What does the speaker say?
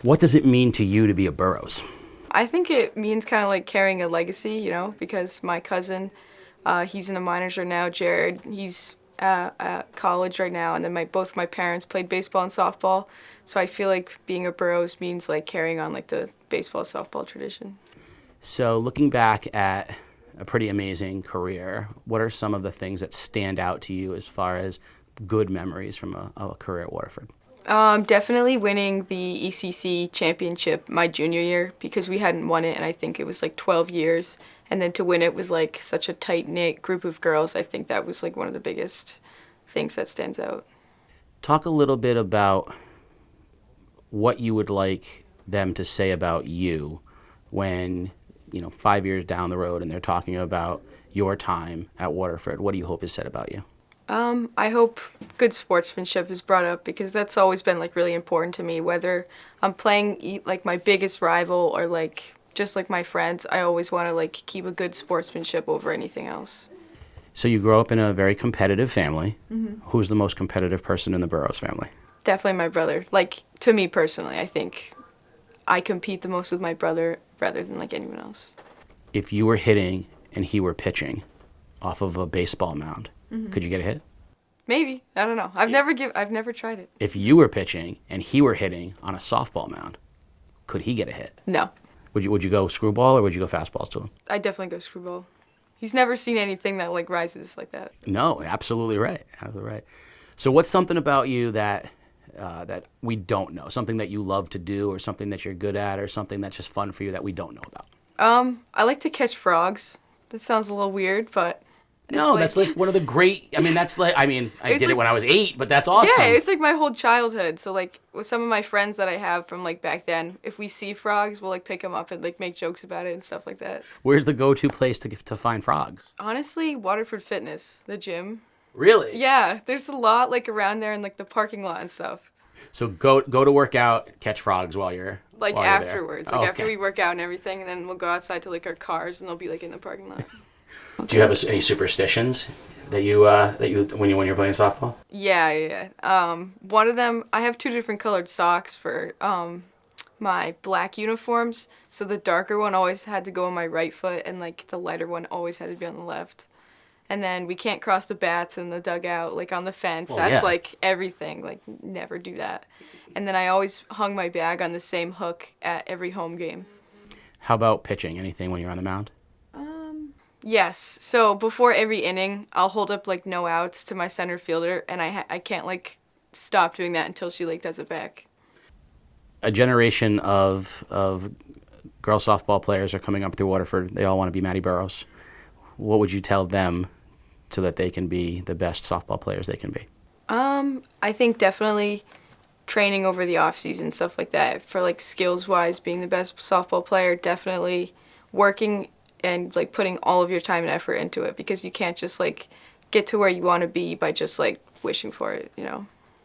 What does it mean to you to be a Burrows? I think it means kind of like carrying a legacy, because my cousin, he's in the minors right now. Jared, he's at college right now, and then both my parents played baseball and softball. So I feel like being a Burrows means like carrying on like the baseball softball tradition. So looking back at a pretty amazing career, what are some of the things that stand out to you as far as good memories from a career at Waterford? Definitely winning the ECC championship my junior year because we hadn't won it, and I think it was like 12 years. And then to win it with like such a tight-knit group of girls, I think that was like one of the biggest things that stands out. Talk a little bit about what you would like them to say about you when, 5 years down the road and they're talking about your time at Waterford. What do you hope is said about you? I hope good sportsmanship is brought up because that's always been like really important to me. Whether I'm playing like my biggest rival or like just like my friends, I always want to like keep a good sportsmanship over anything else. So you grow up in a very competitive family. Mm-hmm. Who's the most competitive person in the Burrows family? Definitely my brother. Like to me personally, I think I compete the most with my brother rather than like anyone else. If you were hitting and he were pitching off of a baseball mound, could you get a hit? Maybe. I don't know. I've never tried it. If you were pitching and he were hitting on a softball mound, could he get a hit? No. Would you go screwball or would you go fastballs to him? I definitely go screwball. He's never seen anything that like rises like that. No, absolutely right. Absolutely right. So what's something about you that we don't know? Something that you love to do or something that you're good at or something that's just fun for you that we don't know about? I like to catch frogs. That sounds a little weird, but no, that's like one of the great. I did it when I was 8, but that's awesome. Yeah, it's like my whole childhood. So like with some of my friends that I have from like back then, if we see frogs, we'll like pick them up and like make jokes about it and stuff like that. Where's the go-to place to find frogs? Honestly, Waterford Fitness, the gym. Really? Yeah, there's a lot like around there in like the parking lot and stuff. So go to work out, catch frogs while you're afterwards, there. like after we work out and everything, and then we'll go outside to like our cars and they'll be like in the parking lot. Do you have any superstitions that you when you're playing softball? Yeah. One of them, I have 2 different colored socks for my black uniforms. So the darker one always had to go on my right foot, and like the lighter one always had to be on the left. And then we can't cross the bats in the dugout, like on the fence. Well, That's yeah. like everything. Like never do that. And then I always hung my bag on the same hook at every home game. How about pitching? Anything when you're on the mound? Yes. So before every inning, I'll hold up like no outs to my center fielder, and I can't like stop doing that until she like does it back. A generation of girl softball players are coming up through Waterford. They all want to be Maddie Burrows. What would you tell them so that they can be the best softball players they can be? I think definitely training over the off season, stuff like that. For like skills wise, being the best softball player, definitely working and like putting all of your time and effort into it because you can't just like get to where you want to be by just like wishing for it.